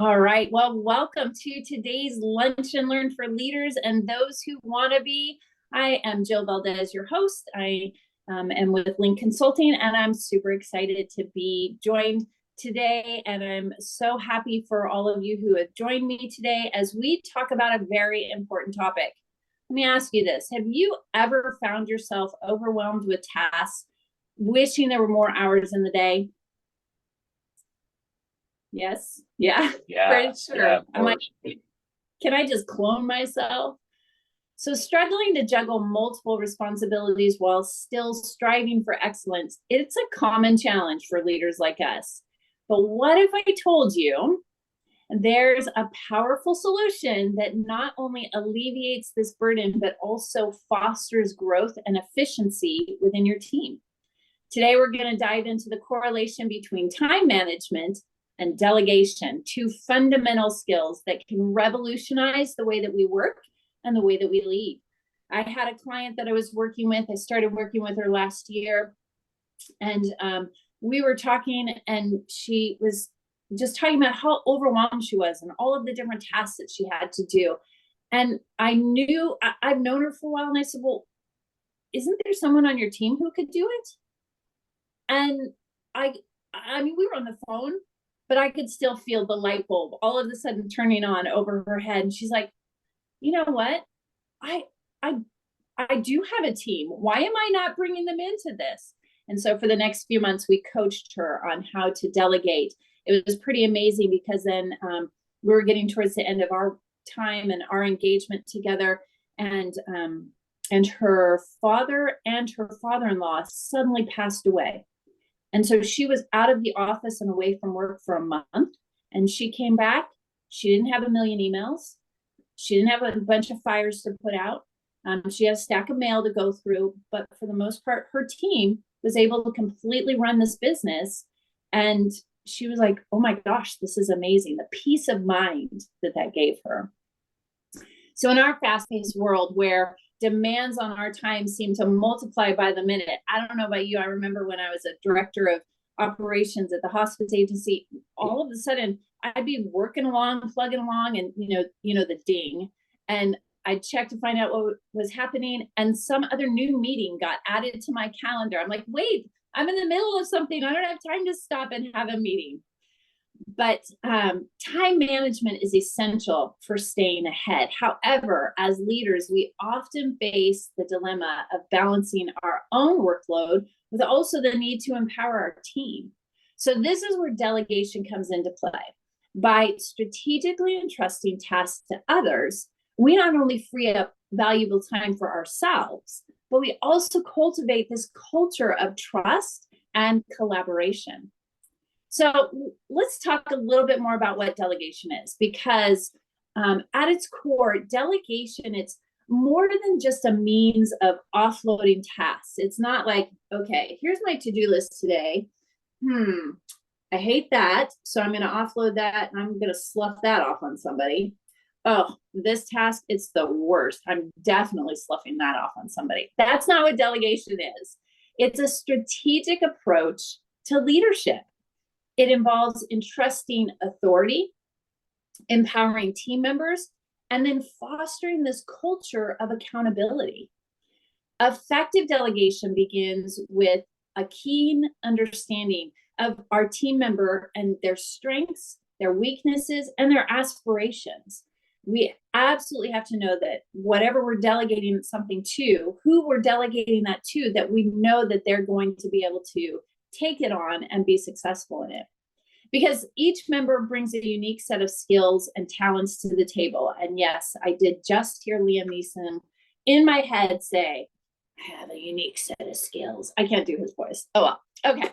All right. Well, welcome to today's Lunch and Learn for Leaders and those who want to be. I am Jill Valdez, your host. I am with Link Consulting, and I'm super excited to be joined today. And I'm so happy for all of you who have joined me today as we talk about a very important topic. Let me ask you this. Have you ever found yourself overwhelmed with tasks, wishing there were more hours in the day? Yes. Yeah. Yeah, For sure. yeah, of I'm like, course. can I just clone myself? So struggling to juggle multiple responsibilities while still striving for excellence, it's a common challenge for leaders like us. But what if I told you there's a powerful solution that not only alleviates this burden, but also fosters growth and efficiency within your team? Today, we're going to dive into the correlation between time management and delegation, two fundamental skills that can revolutionize the way that we work and the way that we lead. I had a client that I was working with. I started working with her last year, and we were talking, and she was just talking about how overwhelmed she was and all of the different tasks that she had to do. And I knew, I've known her for a while, and I said, well, isn't there someone on your team who could do it? And I mean, we were on the phone, but I could still feel the light bulb all of a sudden turning on over her head. And she's like, you know what? I, I, I do have a team. Why am I not bringing them into this? And so for the next few months, we coached her on how to delegate. It was pretty amazing because then we were getting towards the end of our time and our engagement together. And her father and her father-in-law suddenly passed away. And so she was out of the office and away from work for a month. And she came back. She didn't have a million emails. She didn't have a bunch of fires to put out. She had a stack of mail to go through. But for the most part, her team was able to completely run this business. And she was like, oh my gosh, this is amazing. The peace of mind that gave her. So in our fast-paced world where demands on our time seem to multiply by the minute. I don't know about you. I remember when I was a director of operations at the hospice agency, all of a sudden I'd be working along, plugging along, and the ding. And I'd check to find out what was happening. And some other new meeting got added to my calendar. I'm like, wait, I'm in the middle of something. I don't have time to stop and have a meeting. But time management is essential for staying ahead. However, as leaders, we often face the dilemma of balancing our own workload with also the need to empower our team. So this is where delegation comes into play. By strategically entrusting tasks to others, we not only free up valuable time for ourselves, but we also cultivate this culture of trust and collaboration. So let's talk a little bit more about what delegation is, because at its core, delegation, it's more than just a means of offloading tasks. It's not like, okay, here's my to-do list today. I hate that. So I'm going to offload that and I'm going to slough that off on somebody. Oh, this task, it's the worst. I'm definitely sloughing that off on somebody. That's not what delegation is. It's a strategic approach to leadership. It involves entrusting authority, empowering team members, and then fostering this culture of accountability. Effective delegation begins with a keen understanding of our team member and their strengths, their weaknesses, and their aspirations. We absolutely have to know that whatever we're delegating something to, who we're delegating that to, that we know that they're going to be able to take it on and be successful in it. Because each member brings a unique set of skills and talents to the table. And yes, I did just hear Liam Neeson in my head say, I have a unique set of skills. I can't do his voice. Oh, well, okay.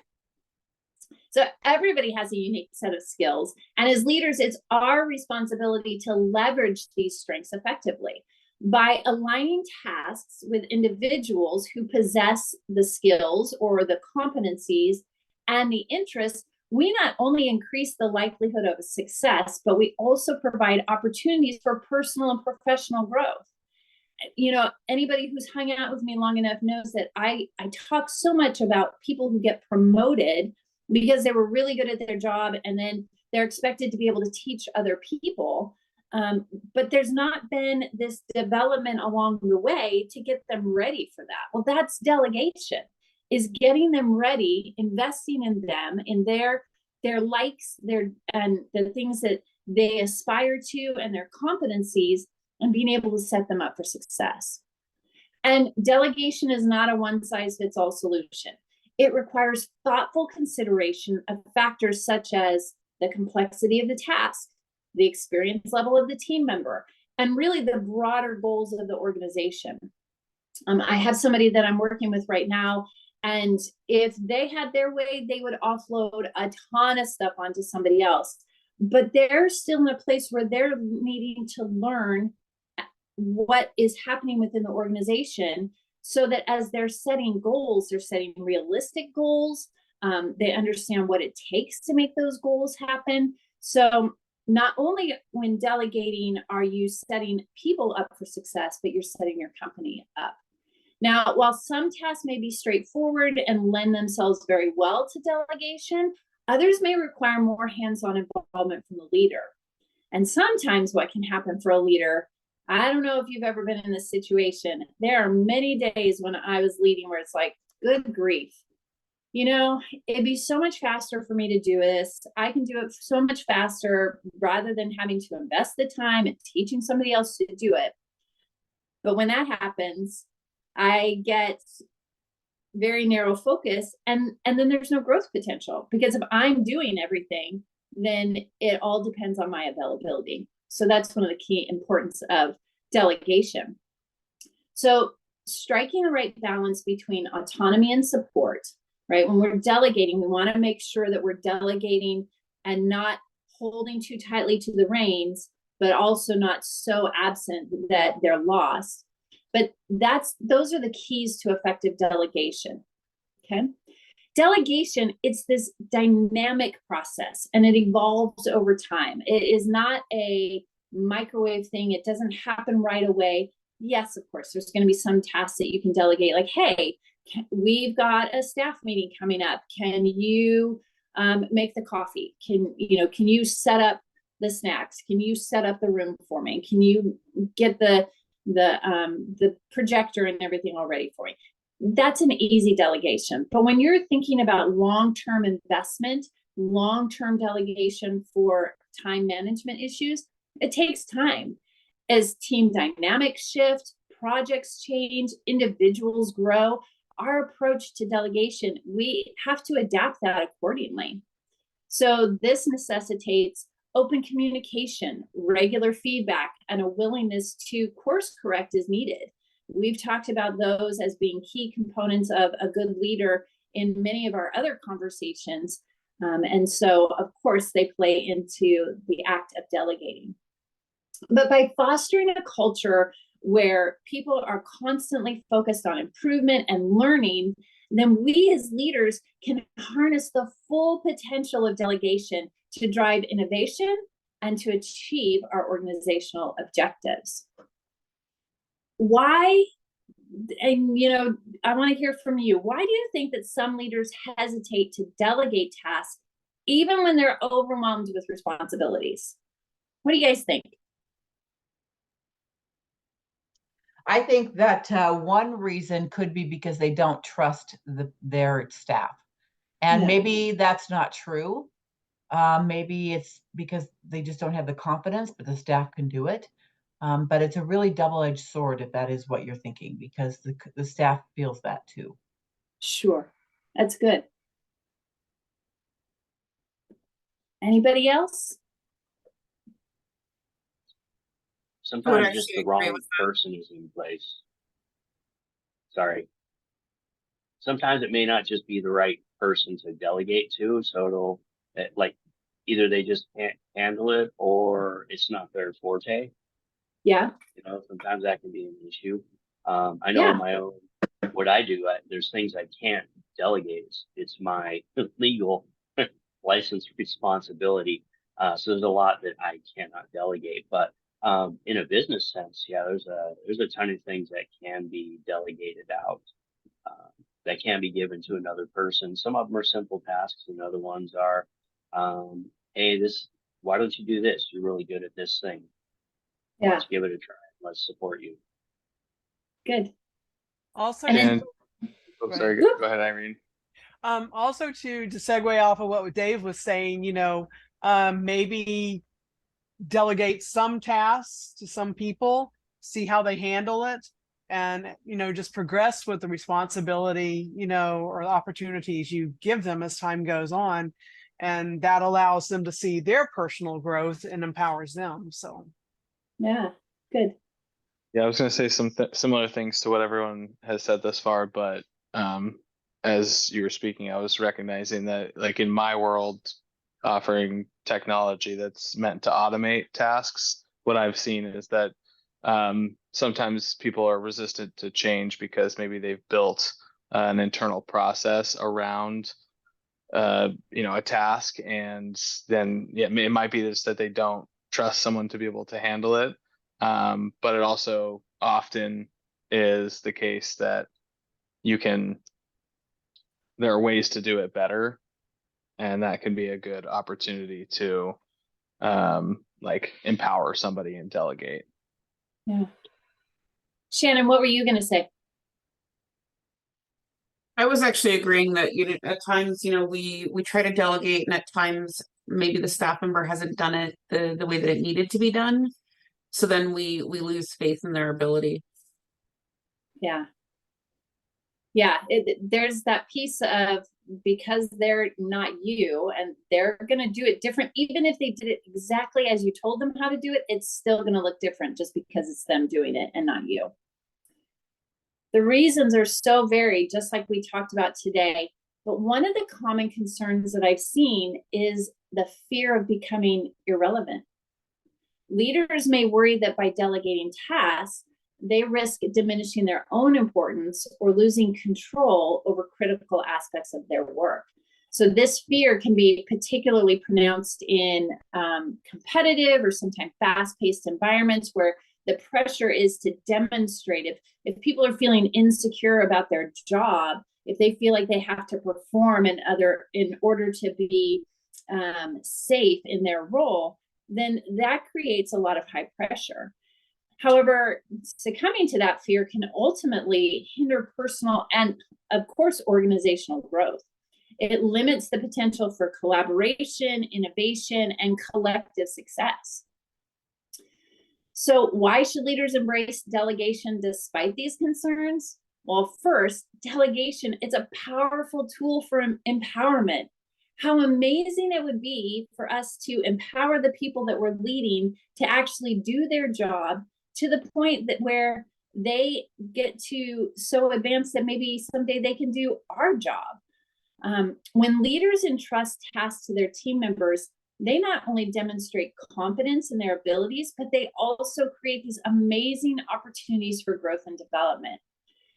So everybody has a unique set of skills. And as leaders, it's our responsibility to leverage these strengths effectively by aligning tasks with individuals who possess the skills or the competencies and the interests. We not only increase the likelihood of success, but we also provide opportunities for personal and professional growth. Anybody who's hung out with me long enough knows that I talk so much about people who get promoted because they were really good at their job, and then They're expected to be able to teach other people. But there's not been this development along the way to get them ready for that. Well, that's delegation, is getting them ready, investing in them, in their likes, and the things that they aspire to, and their competencies, and being able to set them up for success. And delegation is not a one-size-fits-all solution. It requires thoughtful consideration of factors such as the complexity of the task, the experience level of the team member, and really the broader goals of the organization. I have somebody that I'm working with right now, and if they had their way, they would offload a ton of stuff onto somebody else. But they're still in a place where they're needing to learn what is happening within the organization, so that as they're setting goals, they're setting realistic goals. They understand what it takes to make those goals happen. So not only when delegating are you setting people up for success, but you're setting your company up. Now, while some tasks may be straightforward and lend themselves very well to delegation, others may require more hands-on involvement from the leader. And sometimes what can happen for a leader, I don't know if you've ever been in this situation. There are many days when I was leading where it's like, good grief. You know, it'd be so much faster for me to do this. I can do it so much faster rather than having to invest the time and teaching somebody else to do it. But when that happens, I get very narrow focus, and then there's no growth potential, because if I'm doing everything, then it all depends on my availability. So that's one of the key importance of delegation. So striking the right balance between autonomy and support, right? When we're delegating, we want to make sure that we're delegating and not holding too tightly to the reins, but also not so absent that they're lost. But those are the keys to effective delegation. Okay. Delegation, it's this dynamic process, and it evolves over time. It is not a microwave thing. It doesn't happen right away. Yes, of course, there's going to be some tasks that you can delegate, like, hey, we've got a staff meeting coming up. Can you make the coffee? Can you set up the snacks? Can you set up the room for me? Can you get the projector and everything all ready for me? That's an easy delegation. But when you're thinking about long-term investment, long-term delegation for time management issues, it takes time. As team dynamics shift, projects change, individuals grow, our approach to delegation, we have to adapt that accordingly. So this necessitates open communication, regular feedback, and a willingness to course correct as needed. We've talked about those as being key components of a good leader in many of our other conversations. And so, of course, they play into the act of delegating. But by fostering a culture where people are constantly focused on improvement and learning, then we as leaders can harness the full potential of delegation to drive innovation and to achieve our organizational objectives. Why, and I want to hear from you, why do you think that some leaders hesitate to delegate tasks even when they're overwhelmed with responsibilities? What do you guys think? I think that one reason could be because they don't trust their staff. And maybe that's not true. Maybe it's because they just don't have the confidence, but the staff can do it. But it's a really double-edged sword if that is what you're thinking, because the staff feels that too. Sure, that's good. Anybody else? Sometimes just the wrong person is in place. Sorry. Sometimes it may not just be the right person to delegate to, so it'll like either they just can't handle it or it's not their forte. Yeah. Sometimes that can be an issue. I know my own, what I do, there's things I can't delegate. It's my legal license responsibility. So there's a lot that I cannot delegate, but in a business sense, there's a ton of things that can be delegated out, that can be given to another person. Some of them are simple tasks, and other ones are hey, why don't you do this? You're really good at this thing. Yeah, Let's give it a try. Let's support you. good. Also, And And Go sorry, ahead. go ahead, Irene. Also to segue off of what Dave was saying, maybe delegate some tasks to some people, see how they handle it, and just progress with the responsibility, or the opportunities you give them as time goes on, and that allows them to see their personal growth and empowers them. So yeah, good. Yeah, I was going to say some similar things to what everyone has said thus far, but as you were speaking, I was recognizing that, like in my world, offering technology that's meant to automate tasks, what I've seen is that sometimes people are resistant to change because maybe they've built an internal process around a task, and then it might be just that they don't trust someone to be able to handle it. But it also often is the case that there are ways to do it better, and that can be a good opportunity to like empower somebody and delegate. Yeah. Shannon, what were you going to say? I was actually agreeing that at times we try to delegate, and at times maybe the staff member hasn't done it the way that it needed to be done, so then we lose faith in their ability. Yeah. There's that piece of, because they're not you and they're going to do it different, even if they did it exactly as you told them how to do it, it's still going to look different just because it's them doing it and not you. The reasons are so varied, just like we talked about today. But one of the common concerns that I've seen is the fear of becoming irrelevant. Leaders may worry that by delegating tasks, they risk diminishing their own importance or losing control over critical aspects of their work. So this fear can be particularly pronounced in competitive or sometimes fast-paced environments where the pressure is to demonstrate. If people are feeling insecure about their job, if they feel like they have to perform in order to be safe in their role, then that creates a lot of high pressure. However, succumbing to that fear can ultimately hinder personal and, of course, organizational growth. It limits the potential for collaboration, innovation, and collective success. So why should leaders embrace delegation despite these concerns? Well, first, delegation is a powerful tool for empowerment. How amazing it would be for us to empower the people that we're leading to actually do their job to the point that where they get to so advance that maybe someday they can do our job. When leaders entrust tasks to their team members, they not only demonstrate confidence in their abilities, but they also create these amazing opportunities for growth and development.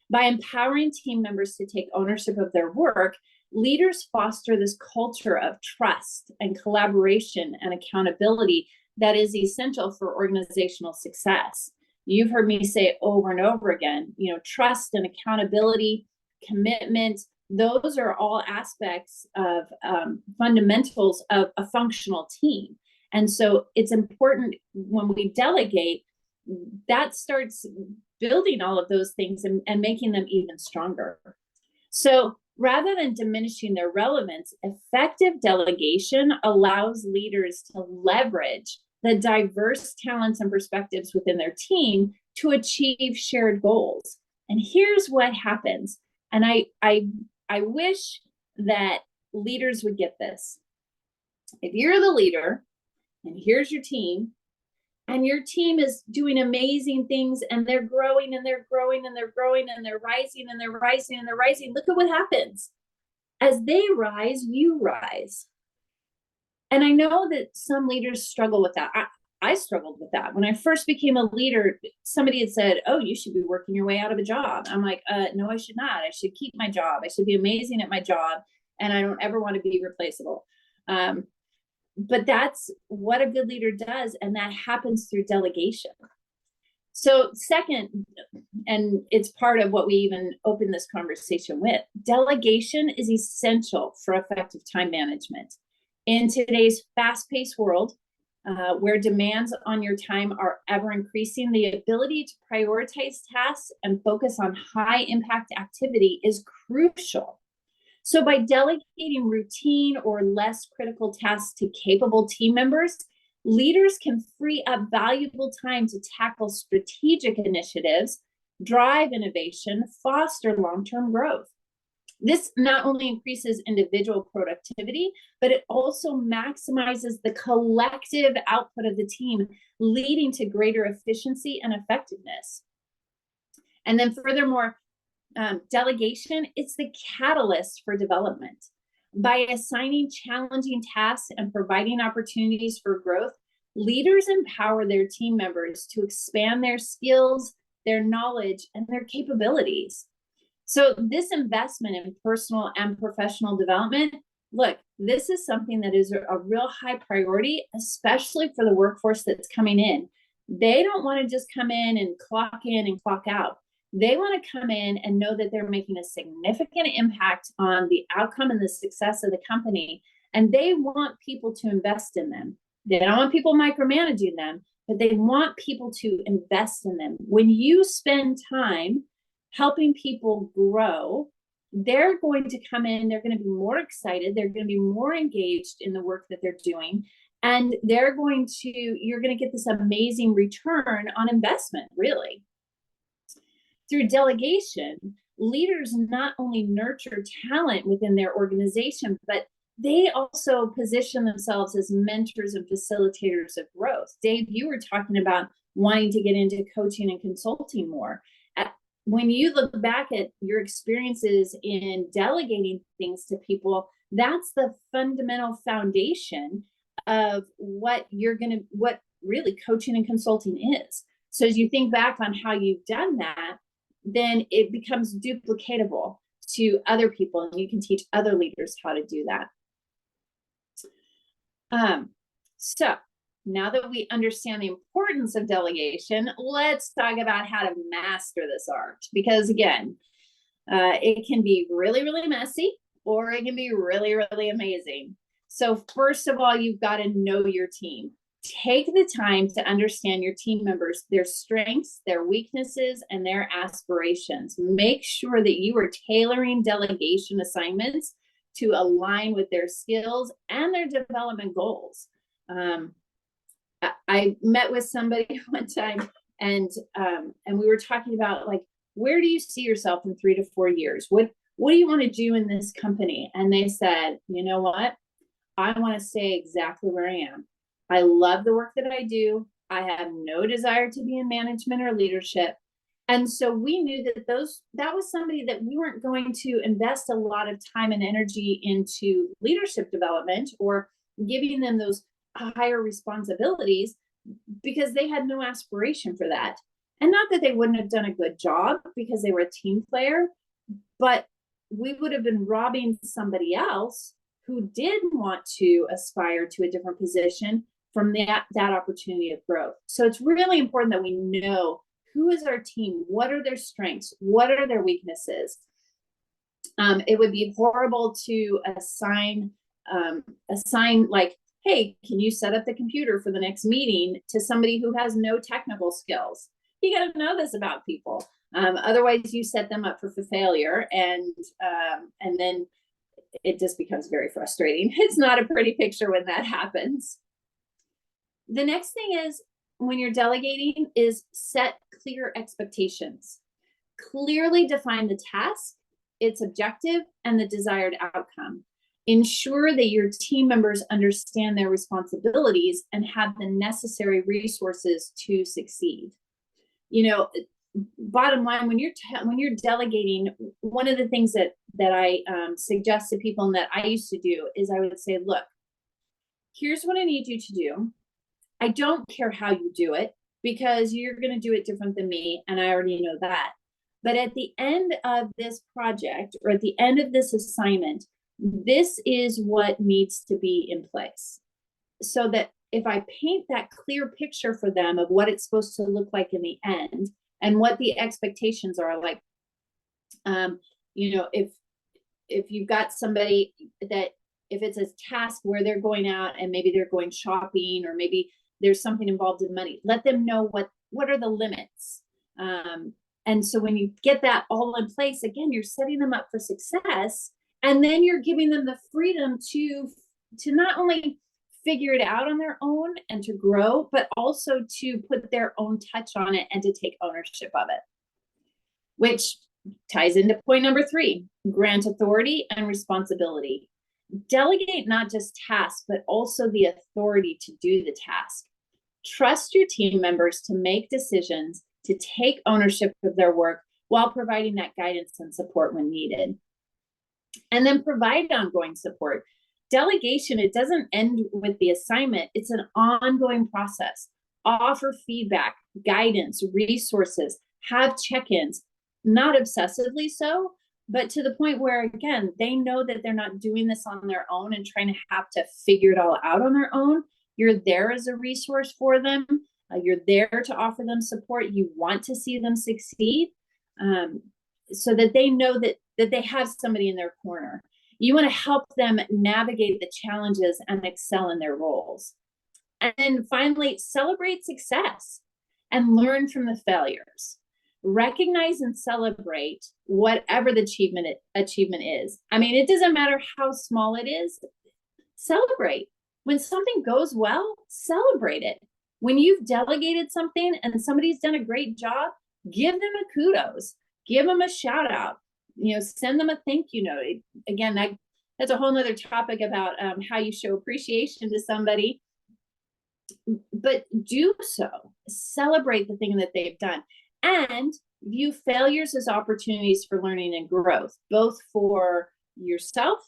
By empowering team members to take ownership of their work, leaders foster this culture of trust and collaboration and accountability that is essential for organizational success. You've heard me say over and over again, trust and accountability, commitment, those are all aspects of fundamentals of a functional team. And so it's important when we delegate, that starts building all of those things and making them even stronger. So rather than diminishing their relevance, effective delegation allows leaders to leverage the diverse talents and perspectives within their team to achieve shared goals. And here's what happens. And I wish that leaders would get this. If you're the leader and here's your team, and your team is doing amazing things and they're growing and they're growing and they're growing and they're rising and they're rising and they're rising, look at what happens. As they rise, you rise. And I know that some leaders struggle with that. I struggled with that. When I first became a leader, somebody had said, oh, you should be working your way out of a job. I'm like, no, I should not. I should keep my job. I should be amazing at my job. And I don't ever want to be replaceable. But that's what a good leader does. And that happens through delegation. So second, and it's part of what we even opened this conversation with, delegation is essential for effective time management. In today's fast-paced world, where demands on your time are ever increasing, the ability to prioritize tasks and focus on high impact activity is crucial. So by delegating routine or less critical tasks to capable team members, leaders can free up valuable time to tackle strategic initiatives, drive innovation, foster long-term growth. This not only increases individual productivity, but it also maximizes the collective output of the team, leading to greater efficiency and effectiveness. And then furthermore, delegation, it's the catalyst for development. By assigning challenging tasks and providing opportunities for growth, leaders empower their team members to expand their skills, their knowledge, and their capabilities. So this investment in personal and professional development, look, this is something that is a real high priority, especially for the workforce that's coming in. They don't want to just come in and clock out. They want to come in and know that they're making a significant impact on the outcome and the success of the company. And they want people to invest in them. They don't want people micromanaging them, but they want people to invest in them. When you spend time helping people grow, they're going to come in, they're going to be more excited, they're going to be more engaged in the work that they're doing, and you're going to get this amazing return on investment, really. Through delegation, leaders not only nurture talent within their organization, but they also position themselves as mentors and facilitators of growth. Dave, you were talking about wanting to get into coaching and consulting more. When you look back at your experiences in delegating things to people, that's the fundamental foundation of what really coaching and consulting is. So as you think back on how you've done that, then it becomes duplicatable to other people, and you can teach other leaders how to do that. So now that we understand the importance of delegation, let's talk about how to master this art. Because again, it can be really, really messy, or it can be really, really amazing. So first of all, you've got to know your team. Take the time to understand your team members, their strengths, their weaknesses, and their aspirations. Make sure that you are tailoring delegation assignments to align with their skills and their development goals. I met with somebody one time, and we were talking about, like, where do you see yourself in 3 to 4 years? What do you want to do in this company? And they said, you know what? I want to stay exactly where I am. I love the work that I do. I have no desire to be in management or leadership. And so we knew that that was somebody that we weren't going to invest a lot of time and energy into leadership development or giving them those higher responsibilities, because they had no aspiration for that. And not that they wouldn't have done a good job because they were a team player, but we would have been robbing somebody else who did want to aspire to a different position from that opportunity of growth. So it's really important that we know who is our team, what are their strengths, what are their weaknesses. It would be horrible to assign like, hey, can you set up the computer for the next meeting, to somebody who has no technical skills. You got to know this about people. Otherwise, you set them up for failure, and then it just becomes very frustrating. It's not a pretty picture when that happens. The next thing is, when you're delegating, is set clear expectations. Clearly define the task, its objective, and the desired outcome. Ensure that your team members understand their responsibilities and have the necessary resources to succeed. You know, bottom line, when you're delegating, one of the things that I suggest to people, and that I used to do, is I would say, look, here's what I need you to do. I don't care how you do it, because you're going to do it different than me, and I already know that. But at the end of this project, or at the end of this assignment, this is what needs to be in place. So that if I paint that clear picture for them of what it's supposed to look like in the end, and what the expectations are, like, you know, if you've got somebody that if it's a task where they're going out and maybe they're going shopping, or maybe there's something involved in money, let them know what are the limits. And so when you get that all in place, again, you're setting them up for success, and then you're giving them the freedom to not only figure it out on their own and to grow, but also to put their own touch on it and to take ownership of it. Which ties into point number 3, grant authority and responsibility. Delegate not just tasks, but also the authority to do the task. Trust your team members to make decisions, to take ownership of their work while providing that guidance and support when needed. And then provide ongoing support. Delegation, it doesn't end with the assignment. It's an ongoing process. Offer feedback, guidance, resources, have check-ins, not obsessively so, but to the point where, again, they know that they're not doing this on their own and trying to have to figure it all out on their own. You're there as a resource for them. You're there to offer them support. You want to see them succeed, so that they know that they have somebody in their corner. You want to help them navigate the challenges and excel in their roles. And then finally, celebrate success and learn from the failures. Recognize and celebrate whatever the achievement is. I mean, it doesn't matter how small it is. Celebrate. When something goes well, celebrate it. When you've delegated something and somebody's done a great job, give them a kudos. Give them a shout out. Send them a thank you note. Again, that's a whole nother topic about how you show appreciation to somebody. But do so. Celebrate the thing that they've done. And view failures as opportunities for learning and growth, both for yourself,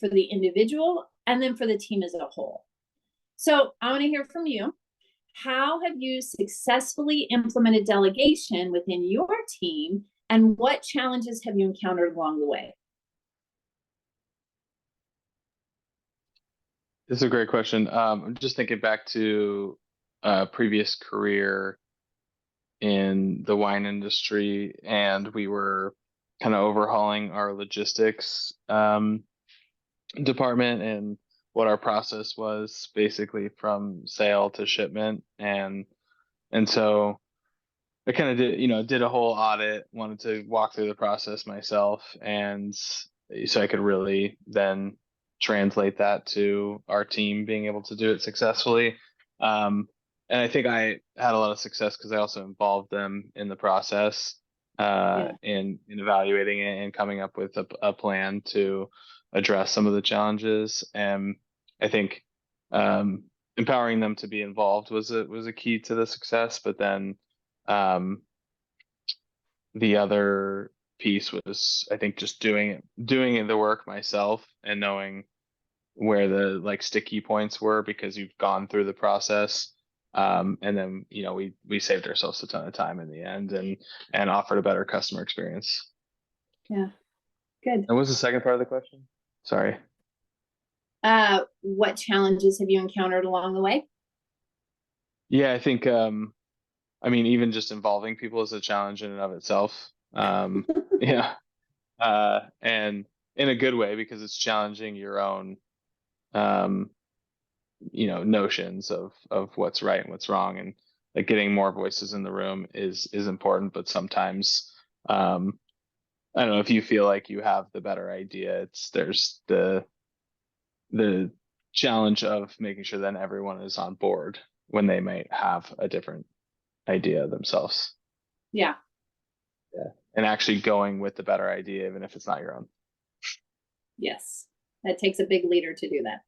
for the individual, and then for the team as a whole. So I want to hear from you. How have you successfully implemented delegation within your team, and what challenges have you encountered along the way? This is a great question. I'm just thinking back to a previous career in the wine industry, and we were kind of overhauling our logistics department and what our process was, basically from sale to shipment. And so I kind of did a whole audit, wanted to walk through the process myself, and so I could really then translate that to our team being able to do it successfully. And I think I had a lot of success because I also involved them in the process, in evaluating it and coming up with a plan to address some of the challenges. And I think empowering them to be involved was a key to the success. But then the other piece was, I think, just doing the work myself and knowing where the sticky points were, because you've gone through the process. And then, we saved ourselves a ton of time in the end and offered a better customer experience. Yeah. Good. And what was the second part of the question? Sorry. What challenges have you encountered along the way? Yeah, I think, even just involving people is a challenge in and of itself. Yeah. And in a good way, because it's challenging your own, notions of what's right and what's wrong, and like getting more voices in the room is important. But sometimes, I don't know, if you feel like you have the better idea, there's the challenge of making sure that everyone is on board when they might have a different idea themselves. Yeah. And actually going with the better idea, even if it's not your own. Yes. That takes a big leader to do that.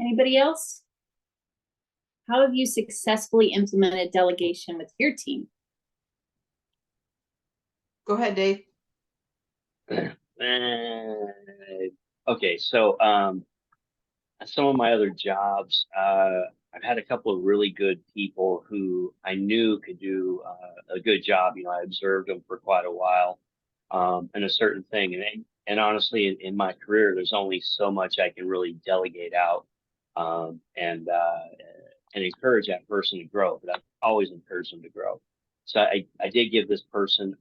Anybody else? How have you successfully implemented delegation with your team? Go ahead, Dave. Okay, so some of my other jobs, I've had a couple of really good people who I knew could do a good job. I observed them for quite a while, and a certain thing. And honestly, in my career, there's only so much I can really delegate out, and encourage that person to grow. But I've always encouraged them to grow. So I did give this person,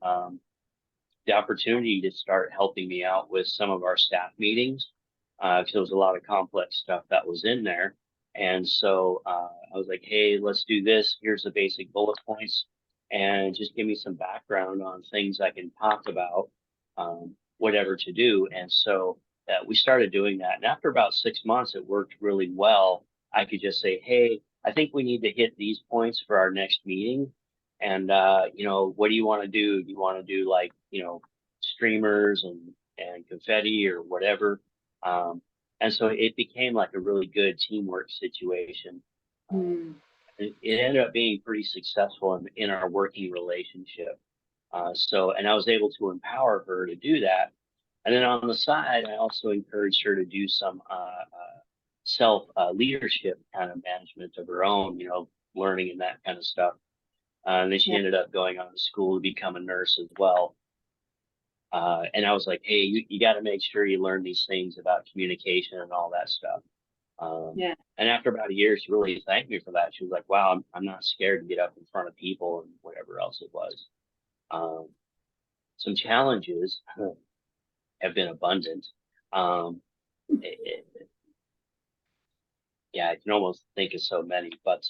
the opportunity to start helping me out with some of our staff meetings, because there was a lot of complex stuff that was in there. And so I was like, hey, let's do this. Here's the basic bullet points, and just give me some background on things I can talk about, whatever to do. And so we started doing that. And after about 6 months, it worked really well. I could just say, hey, I think we need to hit these points for our next meeting. And, you know, what do you want to do? Do you want to do like, you know, streamers and confetti or whatever? And so it became like a really good teamwork situation. It ended up being pretty successful in our working relationship. And I was able to empower her to do that. And then on the side, I also encouraged her to do some self leadership kind of management of her own, you know, learning and that kind of stuff. And then she ended up going on to school to become a nurse as well. And I was like, hey, you got to make sure you learn these things about communication and all that stuff. And after about a year, she really thanked me for that. She was like, wow, I'm not scared to get up in front of people and whatever else it was. Some challenges have been abundant. I can almost think of so many, but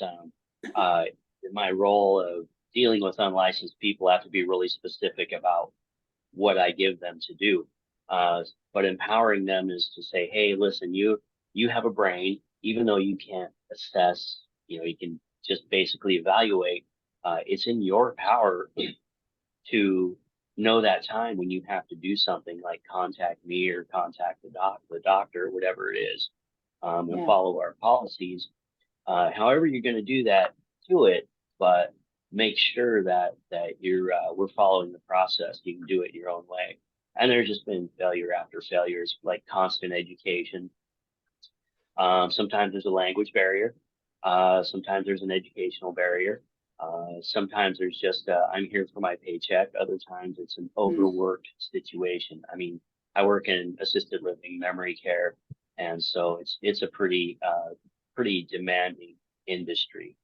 in my role of dealing with unlicensed people, I have to be really specific about what I give them to do. But empowering them is to say, hey, listen, you have a brain, even though you can't assess, you know, you can just basically evaluate. It's in your power to know that time when you have to do something like contact me or contact the doctor, whatever it is, and follow our policies. However you're going to do that, do it, but make sure that we're following the process. You can do it your own way. And there's just been failure after failures, like constant education. Sometimes there's a language barrier. Sometimes there's an educational barrier. Sometimes there's just I'm here for my paycheck. Other times it's an overworked situation. I mean, I work in assisted living, memory care, and so it's a pretty demanding industry.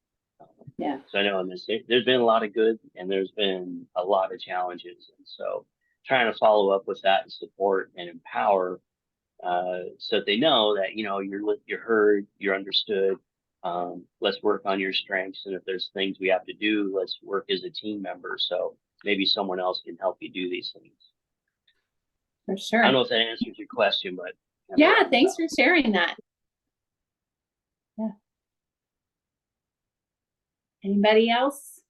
So I know there's been a lot of good and there's been a lot of challenges, and so trying to follow up with that and support and empower, so that they know that, you know, you're heard, you're understood. Let's work on your strengths, and if there's things we have to do, let's work as a team member. So maybe someone else can help you do these things. For sure. I don't know if that answers your question, but yeah, thanks for sharing that. Yeah. Anybody else?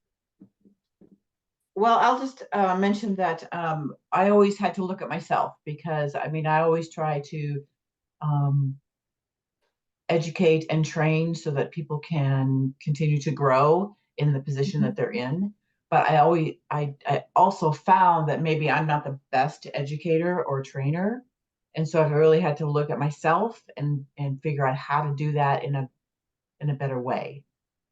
Well, I'll just mention that I always had to look at myself, because I mean, I always try to educate and train so that people can continue to grow in the position that they're in. But I also found that maybe I'm not the best educator or trainer. And so I've really had to look at myself and figure out how to do that in a better way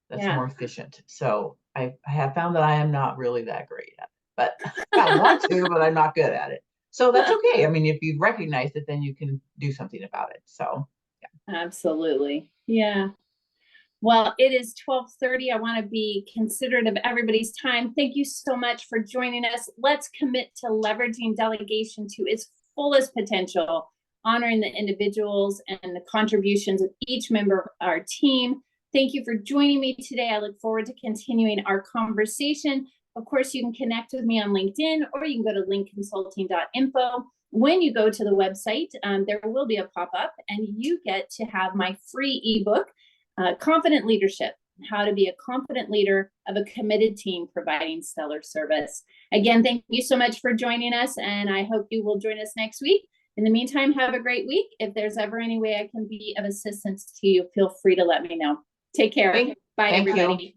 that's more efficient. So I have found that I am not really that great at it, but I want to, but I'm not good at it. So that's okay. I mean, if you recognize it, then you can do something about it. So yeah. Absolutely. Yeah. Well, it is 12:30. I want to be considerate of everybody's time. Thank you so much for joining us. Let's commit to leveraging delegation to its fullest potential, honoring the individuals and the contributions of each member of our team. Thank you for joining me today. I look forward to continuing our conversation. Of course, you can connect with me on LinkedIn, or you can go to linkconsulting.info. When you go to the website, there will be a pop-up, and you get to have my free ebook, Confident Leadership, How to Be a Confident Leader of a Committed Team Providing Stellar Service. Again, thank you so much for joining us, and I hope you will join us next week. In the meantime, have a great week. If there's ever any way I can be of assistance to you, feel free to let me know. Take care. Bye, everybody.